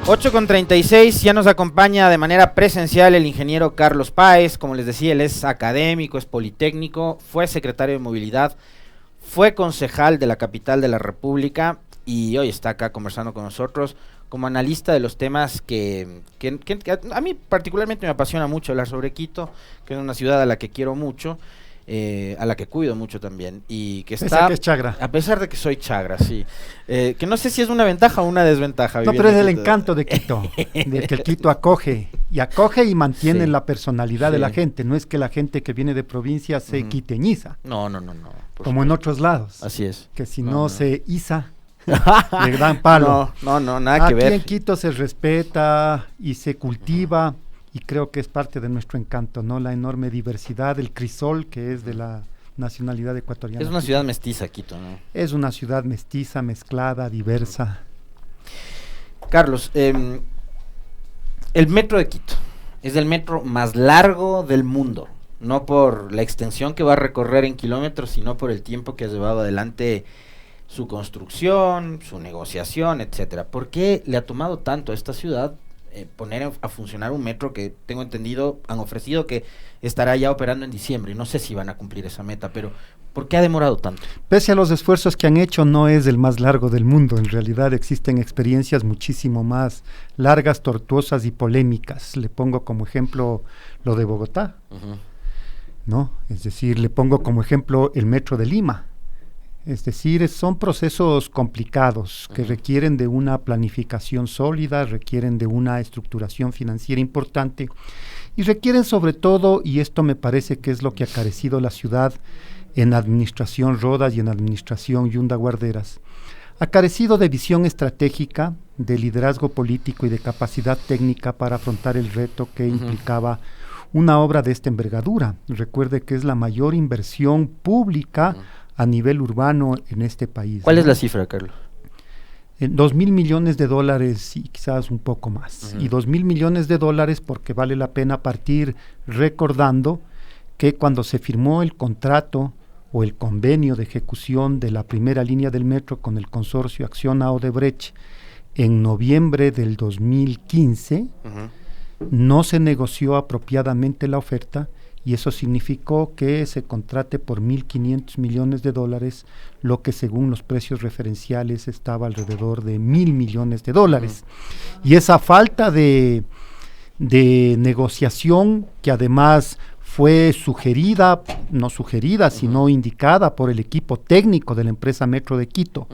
8:36, ya nos acompaña de manera presencial el ingeniero Carlos Páez. Como les decía, él es académico, es politécnico, fue secretario de movilidad, fue concejal de la capital de la República y hoy está acá conversando con nosotros como analista de los temas que a mí particularmente me apasiona mucho hablar sobre Quito, que es una ciudad a la que quiero mucho. A la que cuido mucho también y que está, que es chagra. A pesar de que soy chagra, sí, que no sé si es una ventaja o una desventaja. No, pero es el encanto de Quito, de que el Quito acoge y mantiene la personalidad de la gente. No es que la gente que viene de provincia se quiteñiza. No. Como en otros lados. Así es. Que si no se iza, le dan palo. No, nada que ver. Aquí en Quito se respeta y se cultiva. Y creo que es parte de nuestro encanto, ¿no? La enorme diversidad, el crisol que es de la nacionalidad ecuatoriana. Es una ciudad mestiza, Quito, ¿no? Es una ciudad mestiza, mezclada, diversa. Carlos, el metro de Quito es el metro más largo del mundo, no por la extensión que va a recorrer en kilómetros, sino por el tiempo que ha llevado adelante su construcción, su negociación, etcétera. ¿Por qué le ha tomado tanto a esta ciudad poner a funcionar un metro que tengo entendido han ofrecido que estará ya operando en diciembre? Y no sé si van a cumplir esa meta, pero ¿por qué ha demorado tanto? Pese a los esfuerzos que han hecho, no es el más largo del mundo. En realidad existen experiencias muchísimo más largas, tortuosas y polémicas. Le pongo como ejemplo lo de Bogotá, ¿no? Es decir, le pongo como ejemplo el metro de Lima. Es decir, son procesos complicados que requieren de una planificación sólida, requieren de una estructuración financiera importante y requieren sobre todo, y esto me parece que es lo que ha carecido la ciudad en administración Rodas y en administración Yunda Guarderas, ha carecido de visión estratégica, de liderazgo político y de capacidad técnica para afrontar el reto que implicaba una obra de esta envergadura. Recuerde que es la mayor inversión pública a nivel urbano en este país. ¿Cuál es la cifra, Carlos? 2.000 millones de dólares y quizás un poco más. Y 2.000 millones de dólares porque vale la pena partir recordando que cuando se firmó el contrato o el convenio de ejecución de la primera línea del metro con el consorcio Acciona Odebrecht en noviembre del 2015, no se negoció apropiadamente la oferta. Y eso significó que se contrate por 1.500 millones de dólares, lo que según los precios referenciales estaba alrededor de 1.000 millones de dólares. Y esa falta de negociación, que además fue sugerida, no sugerida, sino indicada por el equipo técnico de la empresa Metro de Quito,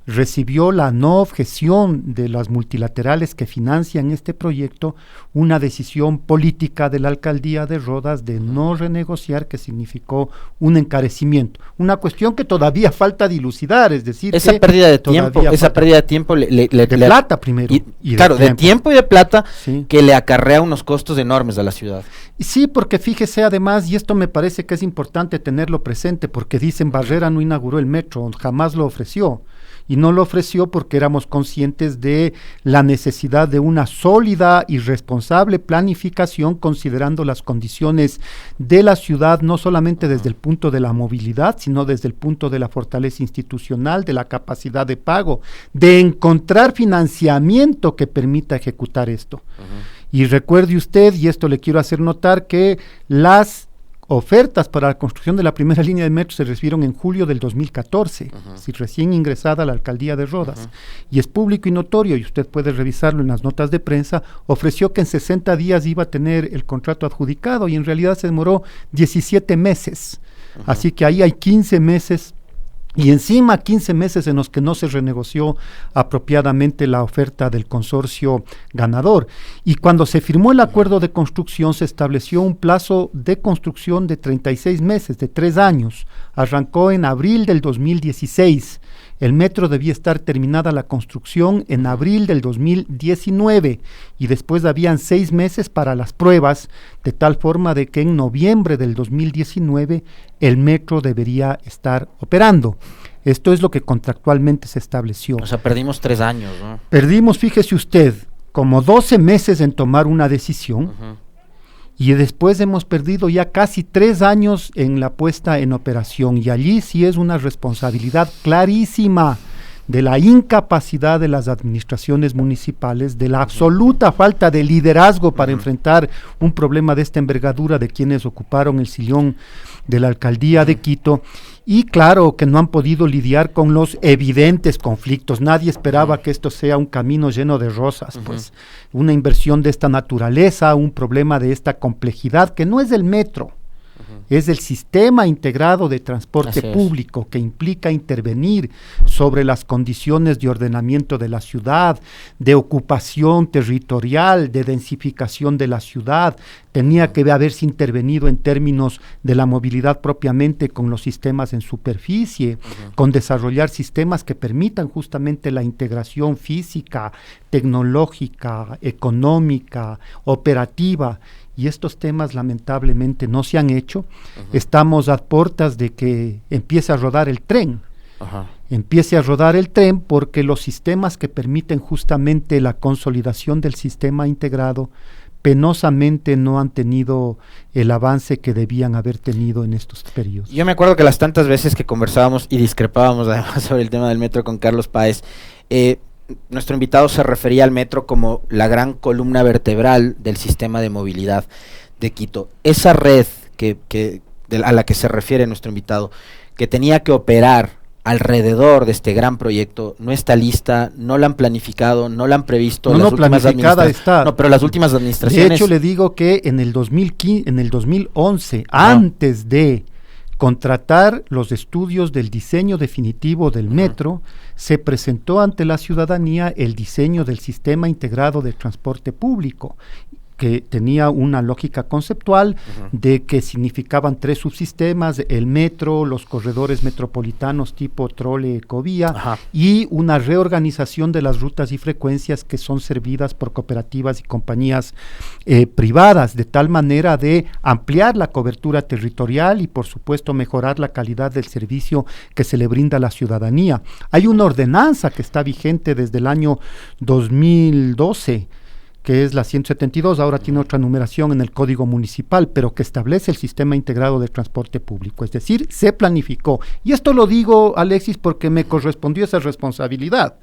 recibió la no objeción de las multilaterales que financian este proyecto, una decisión política de la alcaldía de Rodas de no renegociar, que significó un encarecimiento, una cuestión que todavía falta dilucidar, es decir, esa pérdida de tiempo, de plata primero, y claro, de tiempo y de plata, que le acarrea unos costos enormes a la ciudad. Sí, porque fíjese además, y esto me parece que es importante tenerlo presente, porque dicen Barrera no inauguró el metro, jamás lo ofreció. Y no lo ofreció porque éramos conscientes de la necesidad de una sólida y responsable planificación, considerando las condiciones de la ciudad, no solamente desde el punto de la movilidad, sino desde el punto de la fortaleza institucional, de la capacidad de pago, de encontrar financiamiento que permita ejecutar esto. Y recuerde usted, y esto le quiero hacer notar, que las ofertas para la construcción de la primera línea de metro se recibieron en julio del 2014, si recién ingresada a la alcaldía de Rodas, y es público y notorio, y usted puede revisarlo en las notas de prensa, ofreció que en 60 días iba a tener el contrato adjudicado, y en realidad se demoró 17 meses, así que ahí hay 15 meses, y encima 15 meses en los que no se renegoció apropiadamente la oferta del consorcio ganador. Y cuando se firmó el acuerdo de construcción se estableció un plazo de construcción de 36 meses, de 3 años. Arrancó en abril del 2016. El metro debía estar terminada la construcción en abril del 2019 y después habían 6 meses para las pruebas, de tal forma de que en noviembre del 2019 el metro debería estar operando. Esto es lo que contractualmente se estableció. O sea, perdimos 3 años, ¿no? Perdimos, fíjese usted, como 12 meses en tomar una decisión, y después hemos perdido ya casi 3 años en la puesta en operación, y allí sí es una responsabilidad clarísima de la incapacidad de las administraciones municipales, de la absoluta falta de liderazgo para enfrentar un problema de esta envergadura de quienes ocuparon el sillón de la alcaldía de Quito, y claro que no han podido lidiar con los evidentes conflictos. Nadie esperaba que esto sea un camino lleno de rosas, pues una inversión de esta naturaleza, un problema de esta complejidad, que no es del metro, es el sistema integrado de transporte público, que implica intervenir sobre las condiciones de ordenamiento de la ciudad, de ocupación territorial, de densificación de la ciudad. Tenía que haberse intervenido en términos de la movilidad propiamente con los sistemas en superficie, con desarrollar sistemas que permitan justamente la integración física, tecnológica, económica, operativa. Y estos temas lamentablemente no se han hecho. Estamos a puertas de que empiece a rodar el tren. Empiece a rodar el tren porque los sistemas que permiten justamente la consolidación del sistema integrado penosamente no han tenido el avance que debían haber tenido en estos periodos. Yo me acuerdo que las tantas veces que conversábamos y discrepábamos además sobre el tema del metro con Carlos Páez, nuestro invitado se refería al metro como la gran columna vertebral del sistema de movilidad de Quito. Esa red a la que se refiere nuestro invitado, que tenía que operar alrededor de este gran proyecto, no está lista, no la han planificado, no la han previsto. No, planificada está. No, pero las últimas administraciones. De hecho, le digo que en el 2011, antes de contratar los estudios del diseño definitivo del metro, se presentó ante la ciudadanía el diseño del sistema integrado de transporte público, que tenía una lógica conceptual de que significaban 3 subsistemas: el metro, los corredores metropolitanos tipo trole, ecovía, y una reorganización de las rutas y frecuencias que son servidas por cooperativas y compañías privadas, de tal manera de ampliar la cobertura territorial y por supuesto mejorar la calidad del servicio que se le brinda a la ciudadanía. Hay una ordenanza que está vigente desde el año 2012, que es la 172, ahora tiene otra numeración en el Código Municipal, pero que establece el sistema integrado de transporte público, es decir, se planificó. Y esto lo digo, Alexis, porque me correspondió esa responsabilidad.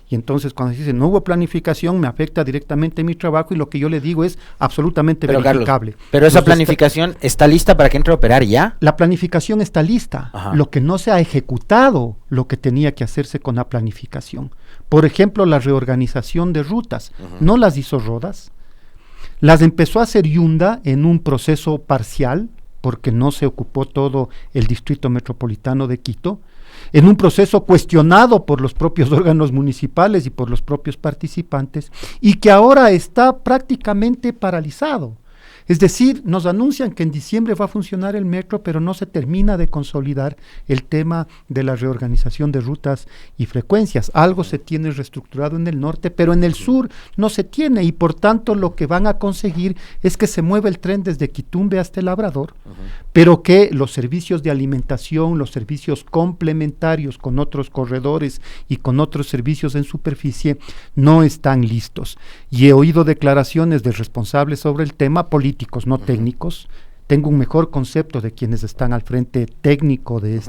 Y entonces cuando se dice no hubo planificación, me afecta directamente mi trabajo, y lo que yo le digo es absolutamente verificable. Carlos, pero esa planificación está lista para que entre a operar ya. La planificación está lista, lo que no se ha ejecutado, lo que tenía que hacerse con la planificación. Por ejemplo, la reorganización de rutas, no las hizo Rodas, las empezó a hacer Yunda en un proceso parcial, porque no se ocupó todo el distrito metropolitano de Quito, en un proceso cuestionado por los propios órganos municipales y por los propios participantes, y que ahora está prácticamente paralizado. Es decir, nos anuncian que en diciembre va a funcionar el metro, pero no se termina de consolidar el tema de la reorganización de rutas y frecuencias. Algo se tiene reestructurado en el norte, pero en el sur no se tiene, y por tanto lo que van a conseguir es que se mueva el tren desde Quitumbe hasta el Labrador, pero que los servicios de alimentación, los servicios complementarios con otros corredores y con otros servicios en superficie no están listos. Y he oído declaraciones de responsables sobre el tema, políticos, no técnicos. Tengo un mejor concepto de quienes están al frente técnico de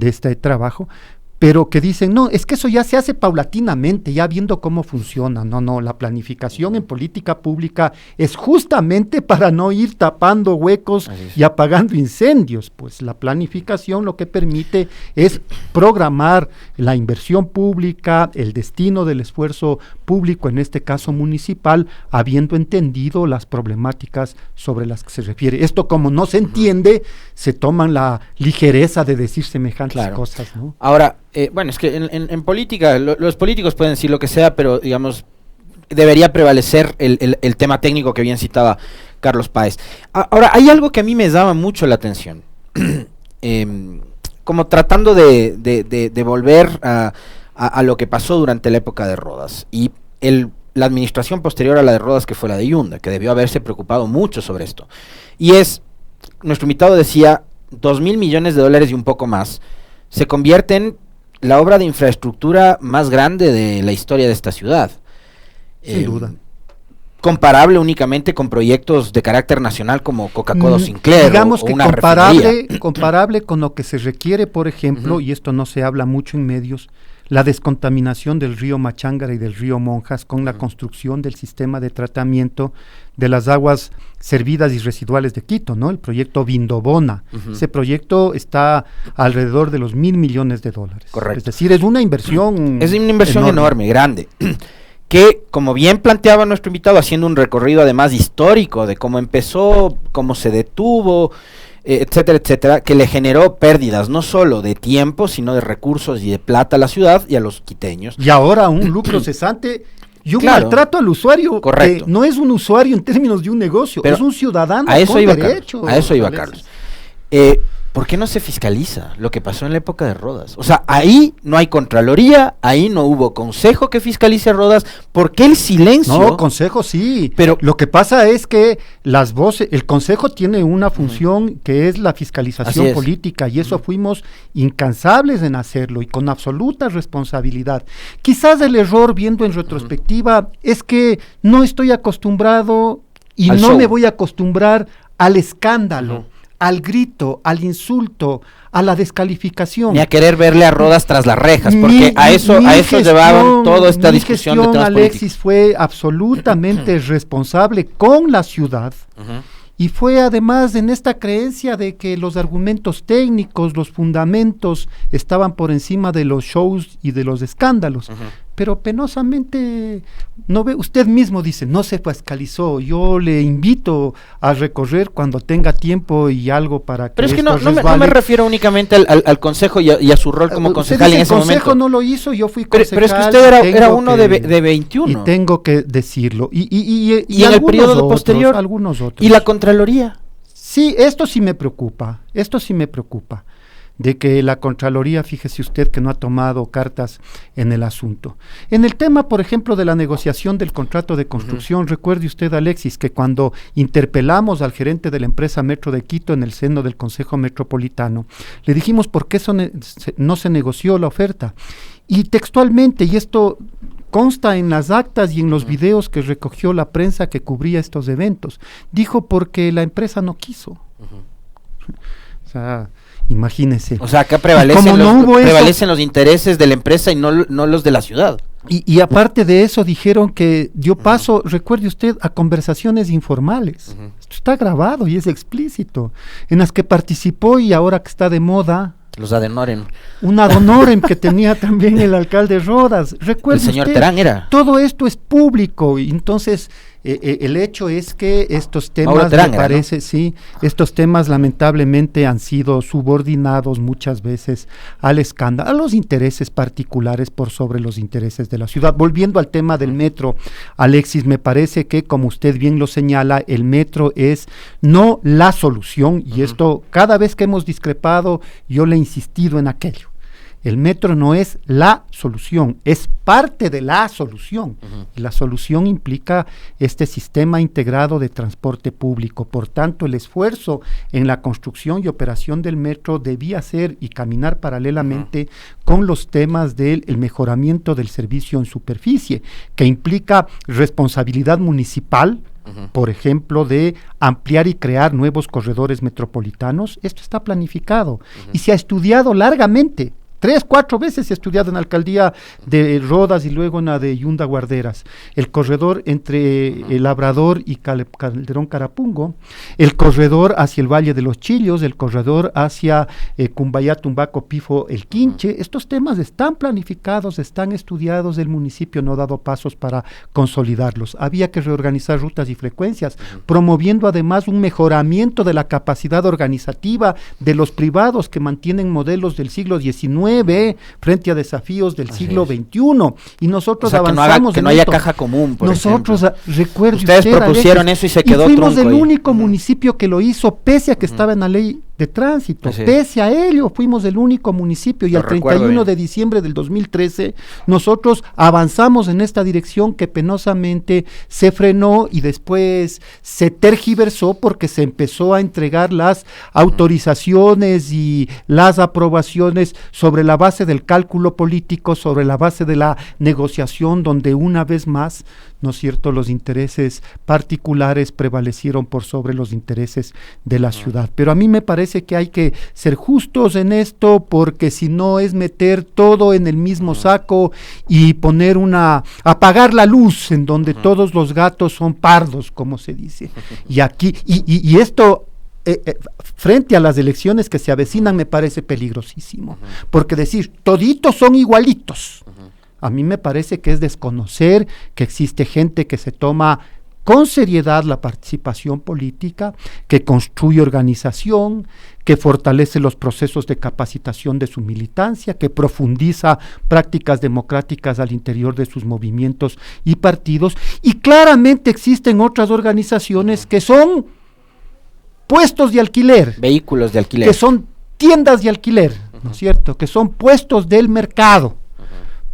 este trabajo, pero que dicen, no, es que eso ya se hace paulatinamente, ya viendo cómo funciona. No, la planificación en política pública es justamente para no ir tapando huecos y apagando incendios. Pues la planificación lo que permite es programar la inversión pública, el destino del esfuerzo público, en este caso municipal, habiendo entendido las problemáticas sobre las que se refiere. Esto, como no se entiende, se toman la ligereza de decir semejantes cosas, ¿no? Ahora, bueno, es que en política, los políticos pueden decir lo que sea, pero digamos, debería prevalecer el tema técnico que bien citaba Carlos Páez. Ahora, hay algo que a mí me llama mucho la atención, como tratando de volver a lo que pasó durante la época de Rodas, y la administración posterior a la de Rodas, que fue la de Yunda, que debió haberse preocupado mucho sobre esto. Y nuestro invitado decía, 2.000 millones de dólares y un poco más, se convierte en la obra de infraestructura más grande de la historia de esta ciudad. Sin duda. Comparable únicamente con proyectos de carácter nacional como Coca-Cola o Sinclair, digamos o que una comparable con lo que se requiere, por ejemplo, y esto no se habla mucho en medios, la descontaminación del río Machángara y del río Monjas con la construcción del sistema de tratamiento de las aguas servidas y residuales de Quito, ¿no? El proyecto Vindobona. Ese proyecto está alrededor de los $1.000 millones. Correcto. Es decir, es una inversión Es una inversión enorme, grande. Que, como bien planteaba nuestro invitado, haciendo un recorrido además histórico de cómo empezó, cómo se detuvo, etcétera, etcétera, que le generó pérdidas no solo de tiempo, sino de recursos y de plata a la ciudad y a los quiteños. Y ahora un lucro cesante y un maltrato al usuario. Correcto. Que no es un usuario en términos de un negocio, pero es un ciudadano a eso con iba derecho. A eso iba Carlos. ¿Por qué no se fiscaliza lo que pasó en la época de Rodas? O sea, ahí no hay Contraloría, ahí no hubo consejo que fiscalice a Rodas. ¿Por qué el silencio? No, consejo sí, pero lo que pasa es que las voces, el consejo tiene una función que es la fiscalización política, y eso fuimos incansables en hacerlo y con absoluta responsabilidad. Quizás el error, viendo en retrospectiva, es que no estoy acostumbrado y no me voy a acostumbrar al escándalo, al grito, al insulto, a la descalificación. Ni a querer verle a Rodas tras las rejas, porque a eso llevaban toda esta discusión de temas Alexis políticos. Fue absolutamente responsable con la ciudad, y fue además en esta creencia de que los argumentos técnicos, los fundamentos estaban por encima de los shows y de los escándalos. Pero penosamente, no ve, usted mismo dice, no se fiscalizó. Yo le invito a recorrer cuando tenga tiempo y algo para que. Pero es que no me refiero únicamente al consejo y a su rol como concejal en ese momento. El consejo no lo hizo, yo fui concejal. Pero es que usted era uno de 21. Y tengo que decirlo. Y en el periodo posterior, algunos otros. ¿Y la Contraloría? Sí, esto sí me preocupa. De que la Contraloría, fíjese usted que no ha tomado cartas en el asunto. En el tema, por ejemplo, de la negociación del contrato de construcción, recuerde usted, Alexis, que cuando interpelamos al gerente de la empresa Metro de Quito en el seno del Consejo Metropolitano, le dijimos por qué no se negoció la oferta. Y textualmente, y esto consta en las actas y en los videos que recogió la prensa que cubría estos eventos, dijo porque la empresa no quiso. O sea, imagínese. O sea, acá prevalecen los intereses de la empresa y no los de la ciudad. Y aparte de eso dijeron que dio paso, recuerde usted, a conversaciones informales. Esto está grabado y es explícito, en las que participó, y ahora que está de moda, los ad honorem. Un ad honorem que tenía también el alcalde Rodas. Recuerde el señor usted, Terán era. Todo esto es público, y entonces el hecho es que estos temas, Terán me parece, ¿no? Sí, estos temas lamentablemente han sido subordinados muchas veces al escándalo, a los intereses particulares por sobre los intereses de la ciudad. Volviendo al tema del metro, Alexis, me parece que, como usted bien lo señala, el metro es no la solución, y esto cada vez que hemos discrepado yo le he insistido en aquello. El metro no es la solución, es parte de la solución. Y la solución implica este sistema integrado de transporte público. Por tanto, el esfuerzo en la construcción y operación del metro debía ser y caminar paralelamente con los temas del mejoramiento del servicio en superficie, que implica responsabilidad municipal, por ejemplo, de ampliar y crear nuevos corredores metropolitanos. Esto está planificado y se ha estudiado largamente. 3, 4 veces se ha estudiado en la alcaldía de Rodas y luego en la de Yunda Guarderas. El corredor entre el Labrador y Calderón Carapungo, el corredor hacia el Valle de los Chillos, el corredor hacia Cumbayá, Tumbaco, Pifo, El Quinche. Estos temas están planificados, están estudiados, el municipio no ha dado pasos para consolidarlos. Había que reorganizar rutas y frecuencias, promoviendo además un mejoramiento de la capacidad organizativa de los privados que mantienen modelos del siglo XIX frente a desafíos del siglo XXI, y nosotros avanzamos que no haya caja común, por nosotros, recuerde ustedes propusieron eso y se quedó trunco. Fuimos el único municipio que lo hizo, pese a que estaba en la ley de tránsito. Pese a ello, fuimos el único municipio, y al 31 de diciembre del 2013 nosotros avanzamos en esta dirección que penosamente se frenó y después se tergiversó porque se empezó a entregar las autorizaciones y las aprobaciones sobre la base del cálculo político, sobre la base de la negociación, donde una vez más, ¿no es cierto?, los intereses particulares prevalecieron por sobre los intereses de la ciudad. Pero a mí me parece parece que hay que ser justos en esto, porque si no es meter todo en el mismo saco y poner apagar la luz en donde todos los gatos son pardos, como se dice. Y aquí, y esto, frente a las elecciones que se avecinan, me parece peligrosísimo, porque decir toditos son igualitos, a mí me parece que es desconocer que existe gente que se toma con seriedad la participación política, que construye organización, que fortalece los procesos de capacitación de su militancia, que profundiza prácticas democráticas al interior de sus movimientos y partidos, y claramente existen otras organizaciones que son puestos de alquiler, vehículos de alquiler, que son tiendas de alquiler, ¿no es cierto?, que son puestos del mercado,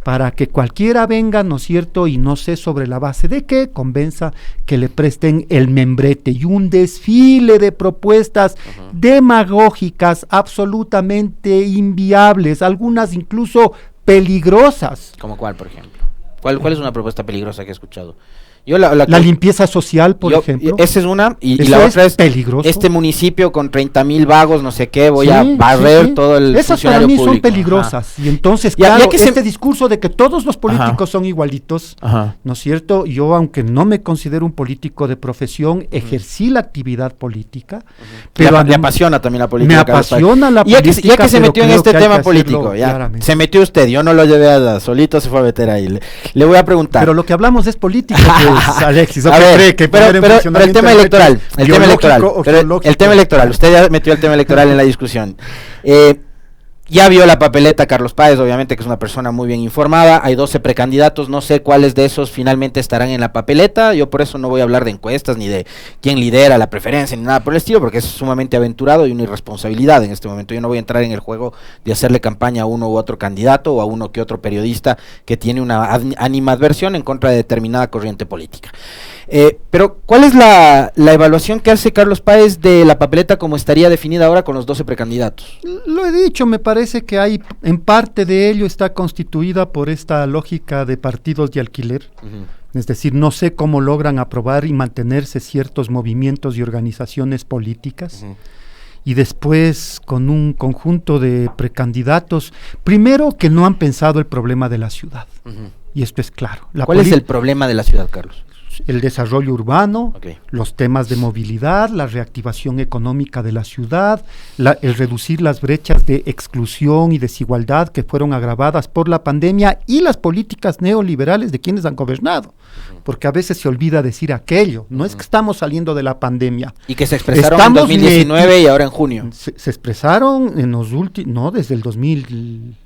para que cualquiera venga, ¿no es cierto?, y no sé sobre la base de qué, convenza que le presten el membrete, y un desfile de propuestas demagógicas absolutamente inviables, algunas incluso peligrosas. ¿Como cuál, por ejemplo? ¿Cuál es una propuesta peligrosa que he escuchado? Yo la limpieza social, por ejemplo. Esa es una, y la otra es peligroso. Este municipio con 30,000 vagos, no sé qué, voy a barrer todo el Esas funcionario para mí público. Son peligrosas. Y entonces, claro, este discurso de que todos los políticos son igualitos, ¿no es cierto? Yo, aunque no me considero un político de profesión, ejercí la actividad política. Pero le apasiona también la política. Me apasiona la política. Ya que se metió en este tema político, se metió usted, yo no lo llevé solito se fue a meter ahí. Le voy a preguntar. Pero lo que hablamos es política, pues, Alexis. A ver, pero el tema electoral, el tema electoral, usted ya metió el tema electoral en la discusión. Ya vio la papeleta Carlos Páez, obviamente que es una persona muy bien informada, hay 12 precandidatos, no sé cuáles de esos finalmente estarán en la papeleta, yo por eso no voy a hablar de encuestas, ni de quién lidera la preferencia, ni nada por el estilo, porque es sumamente aventurado y una irresponsabilidad en este momento. Yo no voy a entrar en el juego de hacerle campaña a uno u otro candidato o a uno que otro periodista que tiene una animadversión en contra de determinada corriente política. Pero, ¿cuál es la evaluación que hace Carlos Páez de la papeleta como estaría definida ahora con los 12 precandidatos? Lo he dicho, me parece que hay, en parte de ello está constituida por esta lógica de partidos de alquiler. Es decir, no sé cómo logran aprobar y mantenerse ciertos movimientos y organizaciones políticas. Y después con un conjunto de precandidatos, primero que no han pensado el problema de la ciudad. Y esto es claro. ¿Cuál es el problema de la ciudad, Carlos? El desarrollo urbano, los temas de movilidad, la reactivación económica de la ciudad, el reducir las brechas de exclusión y desigualdad que fueron agravadas por la pandemia y las políticas neoliberales de quienes han gobernado, porque a veces se olvida decir aquello, no es que estamos saliendo de la pandemia. Y que se expresaron en 2019 y ahora en junio. Se expresaron en los últimos, no, desde el 2019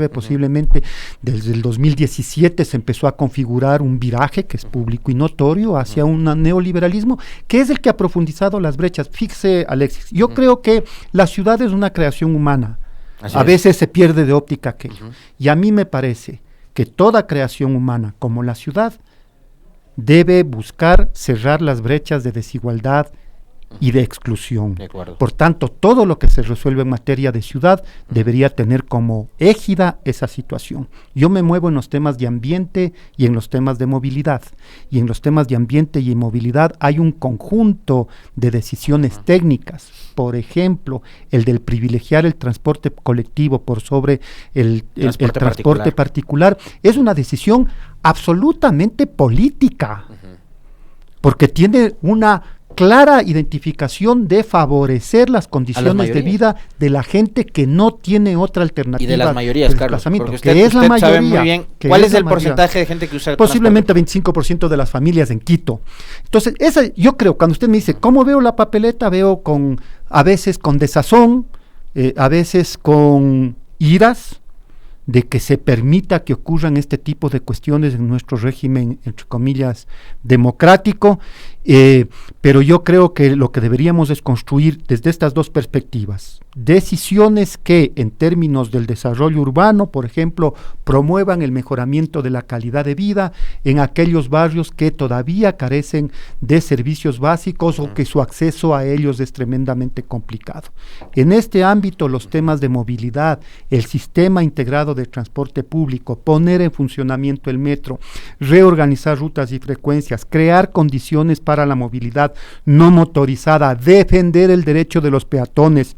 posiblemente, desde el 2017 se empezó a configurar un viraje que es público y notorio hacia un neoliberalismo que es el que ha profundizado las brechas. Fíjese, Alexis, yo creo que la ciudad es una creación humana, a veces se pierde de óptica aquello, y a mí me parece que toda creación humana como la ciudad debe buscar cerrar las brechas de desigualdad y de exclusión. Por tanto, todo lo que se resuelve en materia de ciudad debería tener como égida esa situación. Yo me muevo en los temas de ambiente y en los temas de movilidad. Y en los temas de ambiente y movilidad hay un conjunto de decisiones técnicas. Por ejemplo, el del privilegiar el transporte colectivo por sobre el transporte particular es una decisión absolutamente política, porque tiene una clara identificación de favorecer las condiciones de vida de la gente que no tiene otra alternativa. Y de las mayorías, Carlos, porque usted es la mayoría. Sabe muy bien cuál es el porcentaje de gente que usa el posiblemente 25% de las familias en Quito. Entonces, yo creo, cuando usted me dice, ¿cómo veo la papeleta? Veo a veces con desazón, a veces con iras, de que se permita que ocurran este tipo de cuestiones en nuestro régimen, entre comillas, democrático, pero yo creo que lo que deberíamos es construir desde estas dos perspectivas, decisiones que en términos del desarrollo urbano, por ejemplo, promuevan el mejoramiento de la calidad de vida en aquellos barrios que todavía carecen de servicios básicos o que su acceso a ellos es tremendamente complicado. En este ámbito, los temas de movilidad, el sistema integrado de transporte público, poner en funcionamiento el metro, reorganizar rutas y frecuencias, crear condiciones para la movilidad no motorizada, defender el derecho de los peatones.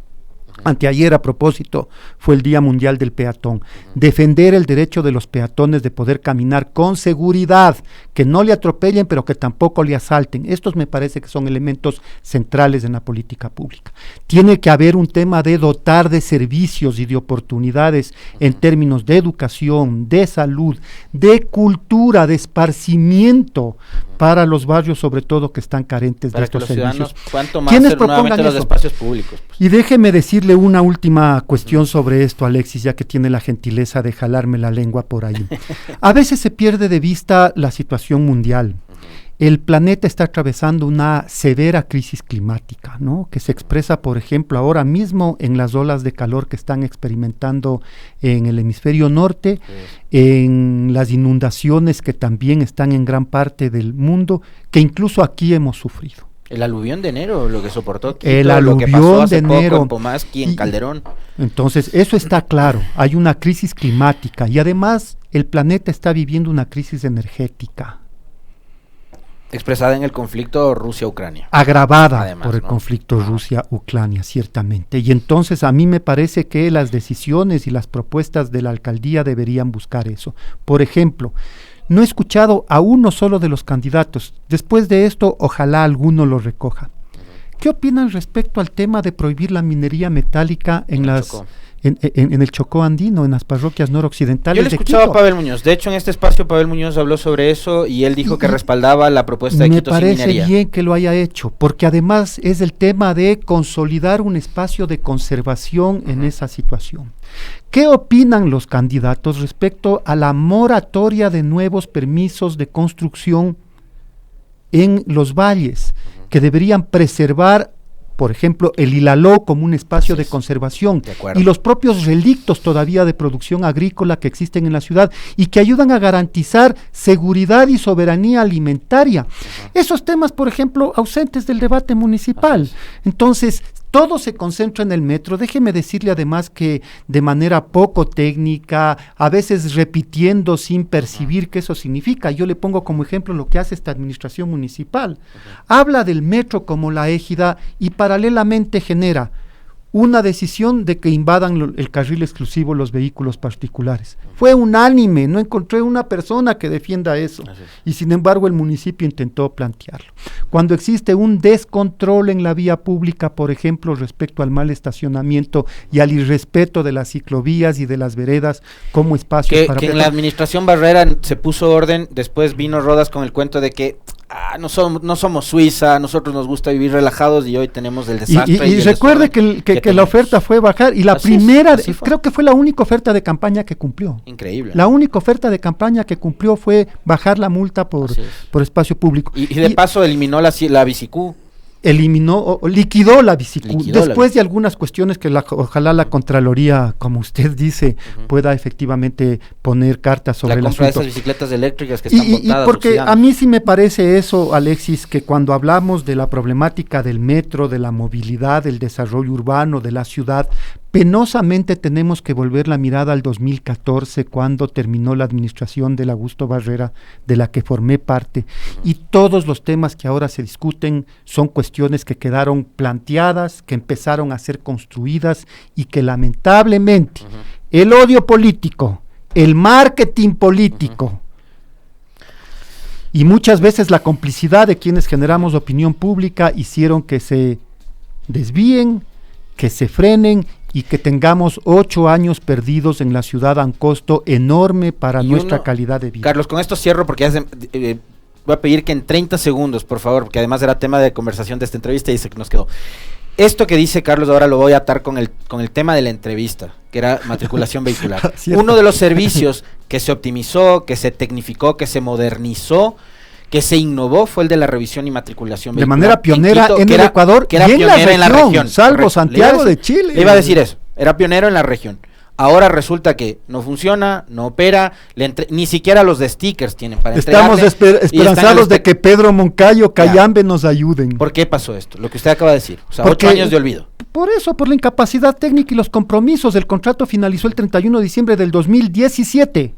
Anteayer, a propósito, fue el Día Mundial del Peatón. Defender el derecho de los peatones de poder caminar con seguridad, que no le atropellen, pero que tampoco le asalten. Estos me parece que son elementos centrales en la política pública. Tiene que haber un tema de dotar de servicios y de oportunidades en términos de educación, de salud, de cultura, de esparcimiento para los barrios, sobre todo, que están carentes para de estos servicios. ¿Cuánto más hacer nuevamente los espacios públicos? Pues. Y déjeme decirle una última cuestión sobre esto, Alexis, ya que tiene la gentileza de jalarme la lengua por ahí. A veces se pierde de vista la situación mundial. El planeta está atravesando una severa crisis climática, ¿no? Que se expresa, por ejemplo, ahora mismo en las olas de calor que están experimentando en el hemisferio norte, en las inundaciones que también están en gran parte del mundo, que incluso aquí hemos sufrido. El aluvión de enero, lo que soportó Quito, el aluvión lo que pasó hace de enero poco en Pomaski, en Calderón. Entonces, eso está claro, hay una crisis climática y además el planeta está viviendo una crisis energética. Expresada en el conflicto Rusia-Ucrania. Agravada además, por el ¿no? conflicto Rusia-Ucrania, ciertamente. Y entonces a mí me parece que las decisiones y las propuestas de la alcaldía deberían buscar eso. Por ejemplo, no he escuchado a uno solo de los candidatos. Después de esto, ojalá alguno lo recoja. ¿Qué opinan respecto al tema de prohibir la minería metálica en el Chocó andino, en las parroquias noroccidentales? Yo le escuchaba a Pavel Muñoz. De hecho, en este espacio Pavel Muñoz habló sobre eso y él dijo que respaldaba la propuesta de Quito sin minería. Me parece bien que lo haya hecho, porque además es el tema de consolidar un espacio de conservación en esa situación. ¿Qué opinan los candidatos respecto a la moratoria de nuevos permisos de construcción en los valles, que deberían preservar, por ejemplo, el Ilaló como un espacio de conservación y los propios relictos todavía de producción agrícola que existen en la ciudad y que ayudan a garantizar seguridad y soberanía alimentaria? Esos temas, por ejemplo, ausentes del debate municipal. Entonces, todo se concentra en el metro. Déjeme decirle además que de manera poco técnica, a veces repitiendo sin percibir qué eso significa. Yo le pongo como ejemplo lo que hace esta administración municipal. Habla del metro como la égida y paralelamente genera una decisión de que invadan el carril exclusivo los vehículos particulares. Fue unánime, no encontré una persona que defienda eso. Y sin embargo el municipio intentó plantearlo. Cuando existe un descontrol en la vía pública, por ejemplo, respecto al mal estacionamiento y al irrespeto de las ciclovías y de las veredas como espacios para... Que en la administración Barrera se puso orden, después vino Rodas con el cuento de que no somos Suiza, a nosotros nos gusta vivir relajados y hoy tenemos el desastre. Y recuerde que la oferta fue bajar y la primera, creo que fue la única oferta de campaña que cumplió. Increíble. La única oferta de campaña que cumplió fue bajar la multa por espacio público. Y de paso eliminó la Bicicú. Liquidó la Bicicú, después de algunas cuestiones que ojalá la Contraloría, como usted dice, pueda efectivamente poner cartas sobre el asunto. La compra de esas bicicletas eléctricas que están botadas. Y porque a mí sí me parece eso, Alexis, que cuando hablamos de la problemática del metro, de la movilidad, del desarrollo urbano, de la ciudad, penosamente tenemos que volver la mirada al 2014, cuando terminó la administración del Augusto Barrera, de la que formé parte, y todos los temas que ahora se discuten son cuestiones que quedaron planteadas, que empezaron a ser construidas y que lamentablemente el odio político, el marketing político y muchas veces la complicidad de quienes generamos opinión pública hicieron que se desvíen, que se frenen y que tengamos 8 años perdidos en la ciudad a un costo enorme para nuestra calidad de vida. Carlos, con esto cierro porque voy a pedir que en 30 segundos, por favor, porque además era tema de conversación de esta entrevista y se nos quedó. Esto que dice Carlos ahora lo voy a atar con el tema de la entrevista, que era matriculación vehicular. Uno de los servicios que se optimizó, que se tecnificó, que se modernizó, que se innovó fue el de la revisión y matriculación de vehicular manera pionera Quito, en el Ecuador que era y en pionera la región, salvo correcto. Santiago de Chile. Le iba a decir eso, era pionero en la región. Ahora resulta que no funciona, no opera, ni siquiera los de stickers tienen para Estamos esperanzados de que Pedro Moncayo, Cayambe nos ayuden. ¿Por qué pasó esto? Lo que usted acaba de decir, o sea, Porque 8 años de olvido. Por eso, por la incapacidad técnica y los compromisos. El contrato finalizó el 31 de diciembre del 2017.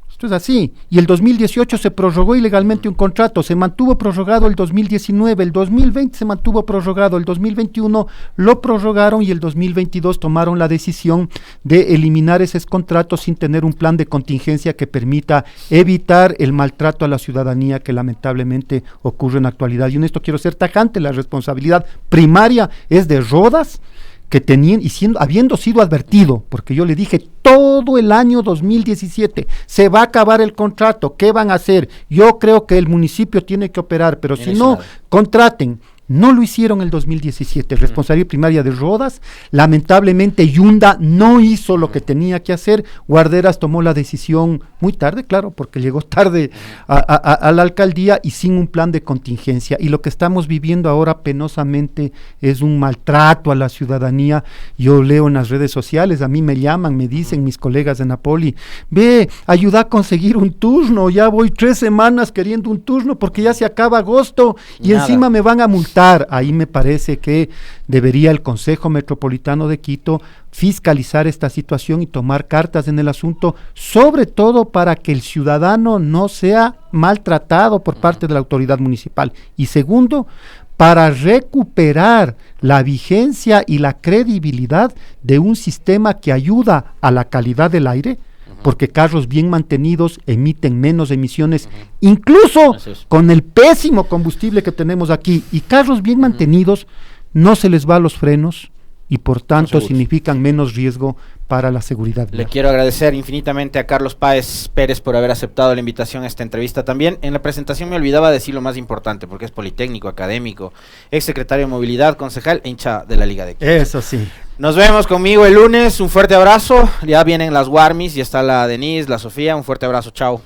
Esto es así. Y el 2018 se prorrogó ilegalmente un contrato. Se mantuvo prorrogado el 2019, el 2020 se mantuvo prorrogado, el 2021 lo prorrogaron y el 2022 tomaron la decisión de eliminar esos contratos sin tener un plan de contingencia que permita evitar el maltrato a la ciudadanía que lamentablemente ocurre en la actualidad. Y en esto quiero ser tajante, la responsabilidad primaria es de Rodas, que tenían y habiendo sido advertido, porque yo le dije todo el año 2017 se va a acabar el contrato, ¿qué van a hacer? Yo creo que el municipio tiene que operar, pero si no, contraten. No lo hicieron el 2017, responsabilidad primaria de Rodas. Lamentablemente Yunda no hizo lo que tenía que hacer. Guarderas tomó la decisión muy tarde, claro, porque llegó tarde a la alcaldía y sin un plan de contingencia. Y lo que estamos viviendo ahora penosamente es un maltrato a la ciudadanía. Yo leo en las redes sociales, a mí me llaman, me dicen mis colegas de Napoli, ve, ayuda a conseguir un turno, ya voy 3 semanas queriendo un turno porque ya se acaba agosto y encima me van a multar. Ahí me parece que debería el Consejo Metropolitano de Quito fiscalizar esta situación y tomar cartas en el asunto, sobre todo para que el ciudadano no sea maltratado por parte de la autoridad municipal. Y segundo, para recuperar la vigencia y la credibilidad de un sistema que ayuda a la calidad del aire, porque carros bien mantenidos emiten menos emisiones, incluso con el pésimo combustible que tenemos aquí, y carros bien mantenidos no se les va a los frenos y por tanto significan menos riesgo para la seguridad. Le quiero agradecer infinitamente a Carlos Páez Pérez por haber aceptado la invitación a esta entrevista también. En la presentación me olvidaba decir lo más importante, porque es politécnico, académico, exsecretario de Movilidad, concejal e hincha de la Liga de Quito. Eso sí. Nos vemos conmigo el lunes, un fuerte abrazo. Ya vienen las Warmis, ya está la Denise, la Sofía, un fuerte abrazo, chao.